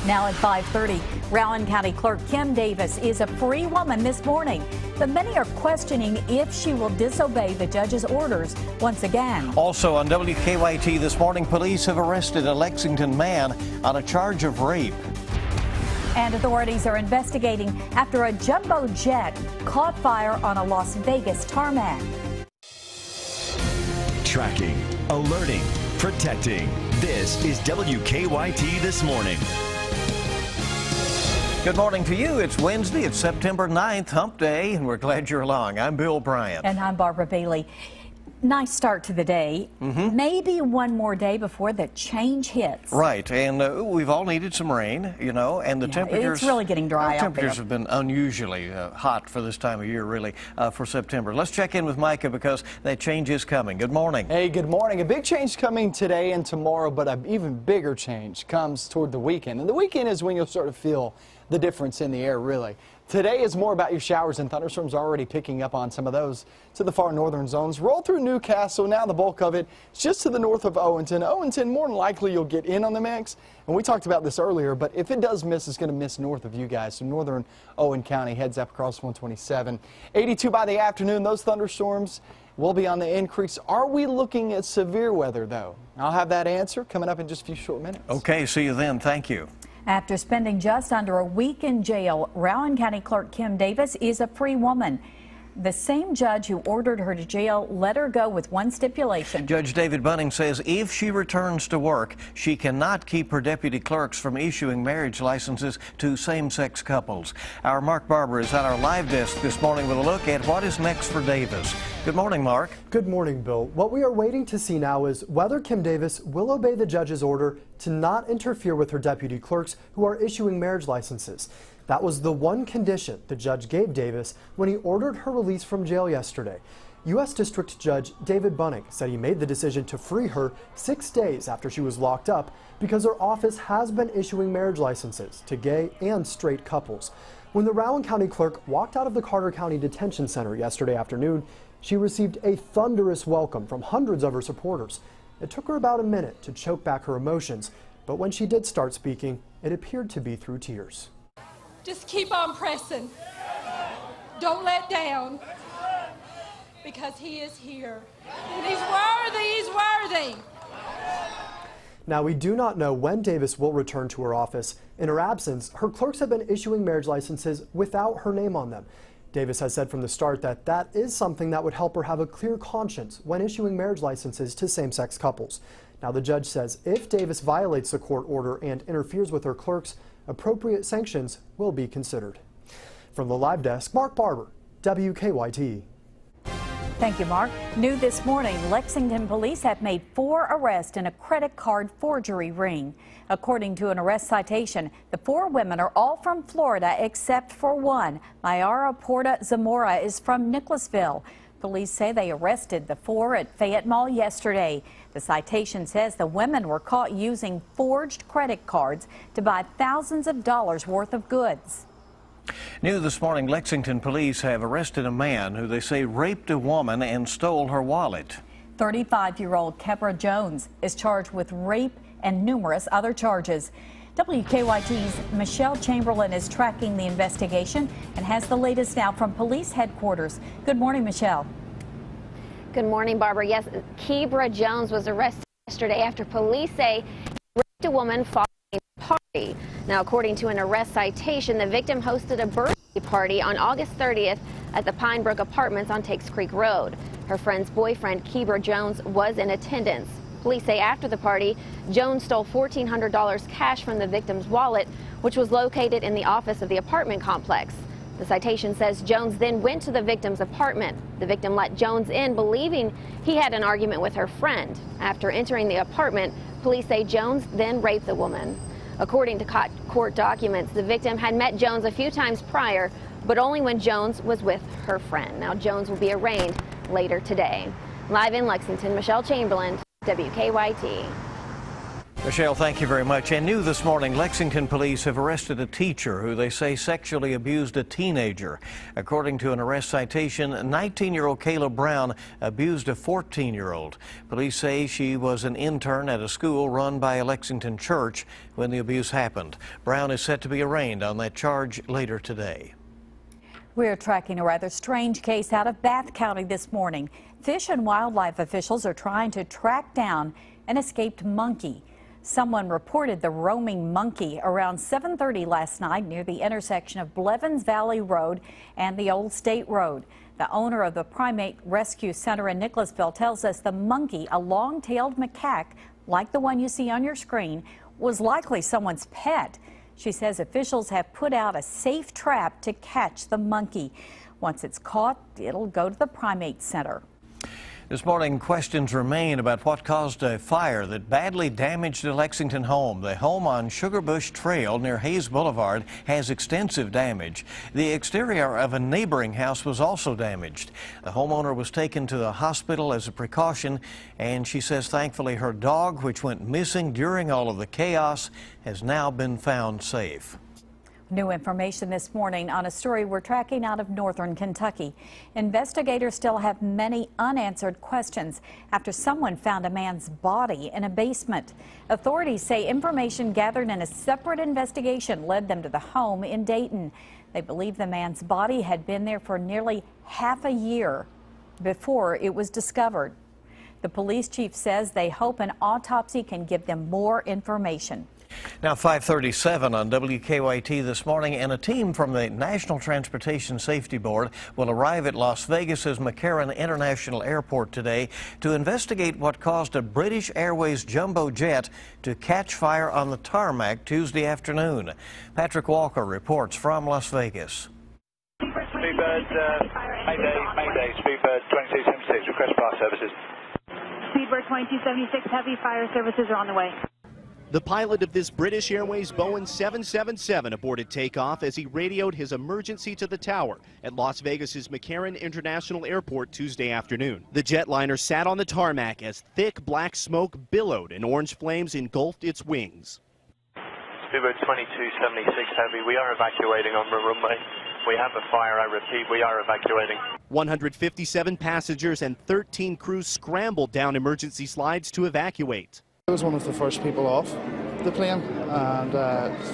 Now at 5:30, Rowan County Clerk Kim Davis is a free woman this morning, but many are questioning if she will disobey the judge's orders once again. Also on WKYT this morning, police have arrested a Lexington man on a charge of rape. And authorities are investigating after a jumbo jet caught fire on a Las Vegas tarmac. Tracking, alerting, protecting. This is WKYT This Morning. Good morning to you. It's Wednesday. It's September 9th, Hump Day, and we're glad you're along. I'm Bill Bryant. And I'm Barbara Bailey. Nice start to the day. Maybe one more day before the change hits. Right, and we've all needed some rain, you know, and the temperatures... It's really getting dry out there. Temperatures have been unusually hot for this time of year, really, for September. Let's check in with Micah because that change is coming. Good morning. Hey, good morning. A big change coming today and tomorrow, but an even bigger change comes toward the weekend. And the weekend is when you'll start to feel the difference in the air, really. Today is more about your showers and thunderstorms, already picking up on some of those to the far northern zones. Roll through Newcastle. Now the bulk of it is just to the north of Owenton. Owenton, more than likely you'll get in on the mix. And we talked about this earlier, but if it does miss, it's going to miss north of you guys. So northern Owen County heads up across 127. 82 by the afternoon. Those thunderstorms will be on the increase. Are we looking at severe weather, though? I'll have that answer coming up in just a few short minutes. Okay, see you then. Thank you. After spending just under a week in jail, Rowan County Clerk Kim Davis is a free woman. The same judge who ordered her to jail let her go with one stipulation. Judge David Bunning says if she returns to work, she cannot keep her deputy clerks from issuing marriage licenses to same-sex couples. Our Mark Barber is at our live desk this morning with a look at what is next for Davis. Good morning, Mark. Good morning, Bill. What we are waiting to see now is whether Kim Davis will obey the judge's order to not interfere with her deputy clerks who are issuing marriage licenses. That was the one condition the judge gave Davis when he ordered her release from jail yesterday. U.S. District Judge David Bunning said he made the decision to free her 6 days after she was locked up because her office has been issuing marriage licenses to gay and straight couples. When the Rowan County clerk walked out of the Carter County Detention Center yesterday afternoon, she received a thunderous welcome from hundreds of her supporters. It took her about a minute to choke back her emotions, but when she did start speaking, it appeared to be through tears. Just keep on pressing. Don't let down. Because he is here. And he's worthy, he's worthy. Now, we do not know when Davis will return to her office. In her absence, her clerks have been issuing marriage licenses without her name on them. Davis has said from the start that that is something that would help her have a clear conscience when issuing marriage licenses to same-sex couples. Now, the judge says if Davis violates the court order and interferes with her clerks, appropriate sanctions will be considered. From the live desk, Mark Barber, WKYT. Thank you, Mark. New this morning, Lexington police have made 4 arrests in a credit card forgery ring. According to an arrest citation, the 4 women are all from Florida except for one. Mayara Porta Zamora is from Nicholasville. Police say they arrested the 4 at Fayette Mall yesterday. The citation says the women were caught using forged credit cards to buy thousands of dollars worth of goods. New this morning, Lexington police have arrested a man who they say raped a woman and stole her wallet. 35-year-old Kebra Jones is charged with rape and numerous other charges. WKYT's Michelle Chamberlain is tracking the investigation and has the latest now from police headquarters. Good morning, Michelle. Good morning, Barbara. Yes, Kebra Jones was arrested yesterday after police say he raped a woman following a party. Now, according to an arrest citation, the victim hosted a birthday party on August 30th at the Pine Brook Apartments on Takes Creek Road. Her friend's boyfriend, Kebra Jones, was in attendance. Police say after the party, Jones stole $1,400 cash from the victim's wallet, which was located in the office of the apartment complex. The citation says Jones then went to the victim's apartment. The victim let Jones in, believing he had an argument with her friend. After entering the apartment, police say Jones then raped the woman. According to court documents, the victim had met Jones a few times prior, but only when Jones was with her friend. Now, Jones will be arraigned later today. Live in Lexington, Michelle Chamberlain, WKYT. Michelle, thank you very much. And new this morning, Lexington police have arrested a teacher who they say sexually abused a teenager. According to an arrest citation, 19-year-old Kayla Brown abused a 14-year-old. Police say she was an intern at a school run by a Lexington church when the abuse happened. Brown is set to be arraigned on that charge later today. We're tracking a rather strange case out of Bath County this morning. Fish and wildlife officials are trying to track down an escaped monkey. Someone reported the roaming monkey around 7:30 last night near the intersection of Blevins Valley Road and the Old State Road. The owner of the Primate Rescue Center in Nicholasville tells us the monkey, a long-tailed macaque like the one you see on your screen, was likely someone's pet. She says officials have put out a safe trap to catch the monkey. Once it's caught, it'll go to the Primate Center. This morning, questions remain about what caused a fire that badly damaged a Lexington home. The home on Sugarbush Trail near Hayes Boulevard has extensive damage. The exterior of a neighboring house was also damaged. The homeowner was taken to the hospital as a precaution, and she says thankfully her dog, which went missing during all of the chaos, has now been found safe. New information this morning on a story we're tracking out of northern Kentucky. Investigators still have many unanswered questions after someone found a man's body in a basement. Authorities say information gathered in a separate investigation led them to the home in Dayton. They believe the man's body had been there for nearly half a year before it was discovered. The police chief says they hope an autopsy can give them more information. Now 5:37 on WKYT this morning, and a team from the National Transportation Safety Board will arrive at Las Vegas's McCarran International Airport today to investigate what caused a British Airways jumbo jet to catch fire on the tarmac Tuesday afternoon. Patrick Walker reports from Las Vegas. Speedbird, Mayday, Speedbird 2276, request fire services. Speedbird 2276, heavy fire services are on the way. The pilot of this British Airways Boeing 777 aborted takeoff as he radioed his emergency to the tower at Las Vegas's McCarran International Airport Tuesday afternoon. The jetliner sat on the tarmac as thick black smoke billowed and orange flames engulfed its wings. Speedbird 2276 heavy, we are evacuating on the runway. We have a fire, I repeat, we are evacuating. 157 passengers and 13 crews scrambled down emergency slides to evacuate. I was one of the first people off the plane and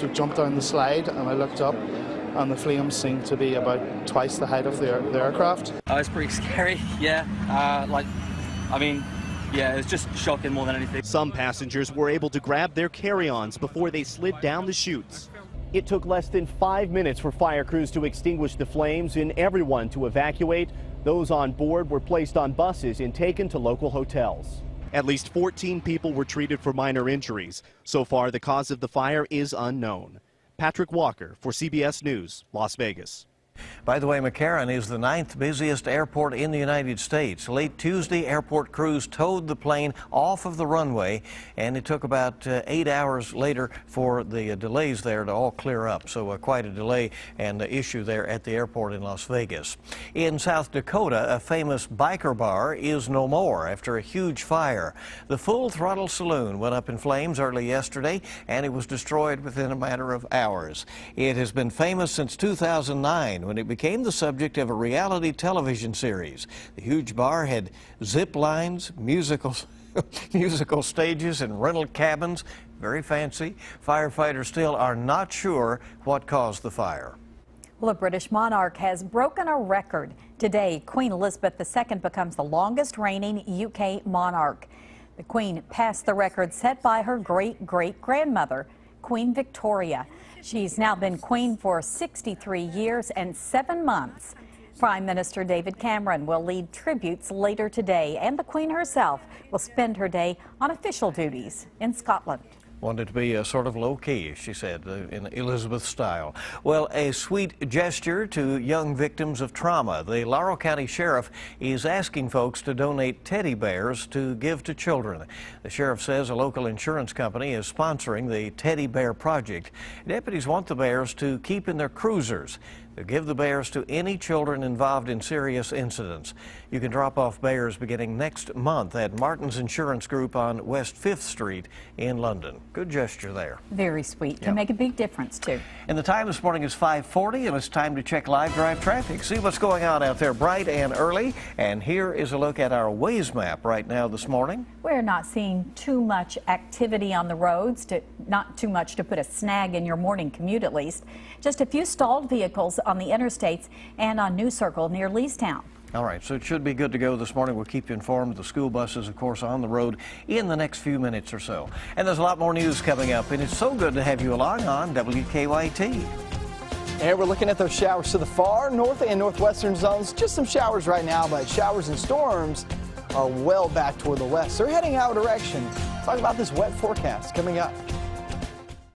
so jumped down the slide, and I looked up and the flames seemed to be about twice the height of the aircraft. It's pretty scary, yeah. Yeah, it's just shocking more than anything. Some passengers were able to grab their carry-ons before they slid down the chutes. It took less than 5 minutes for fire crews to extinguish the flames and everyone to evacuate. Those on board were placed on buses and taken to local hotels. At least 14 people were treated for minor injuries. So far, the cause of the fire is unknown. Patrick Walker for CBS News, Las Vegas. By the way, McCarran is the 9th busiest airport in the United States. Late Tuesday, airport crews towed the plane off of the runway, and it took about 8 hours later for the delays there to all clear up. So quite a delay and issue there at the airport in Las Vegas. In South Dakota, a famous biker bar is no more after a huge fire. The Full Throttle Saloon went up in flames early yesterday, and it was destroyed within a matter of hours. It has been famous since 2009. When it became the subject of a reality television series. The huge bar had zip lines, musical stages, and rental cabins. Very fancy. Firefighters still are not sure what caused the fire. Well, a British monarch has broken a record. Today, Queen Elizabeth II becomes the longest reigning UK monarch. The Queen passed the record set by her great-great-grandmother, Queen Victoria. She's now been Queen for 63 years and 7 months. Prime Minister David Cameron will lead tributes later today, and the Queen herself will spend her day on official duties in Scotland. Wanted to be sort of low-key, she said, in Elizabeth style. Well, a sweet gesture to young victims of trauma. The Laurel County Sheriff is asking folks to donate teddy bears to give to children. The sheriff says a local insurance company is sponsoring the Teddy Bear Project. Deputies want the bears to keep in their cruisers. They'll give the bears to any children involved in serious incidents. You can drop off bears beginning next month at Martin's Insurance Group on West 5th Street in London. Good gesture there. Very sweet. Can make a big difference, too. And the time this morning is 5:40, and it's time to check live drive traffic. See what's going on out there bright and early. And here is a look at our Waze map right now this morning. We're not seeing too much activity on the roads, not too much to put a snag in your morning commute at least. Just a few stalled vehicles on the interstates and on New Circle near Leestown. All right, so it should be good to go this morning. We'll keep you informed. The school buses, of course, on the road in the next few minutes or so. And there's a lot more news coming up, and it's so good to have you along on WKYT. And we're looking at those showers to the far north and northwestern zones. Just some showers right now, but showers and storms are well back toward the west. They're heading our direction. Talk about this wet forecast coming up.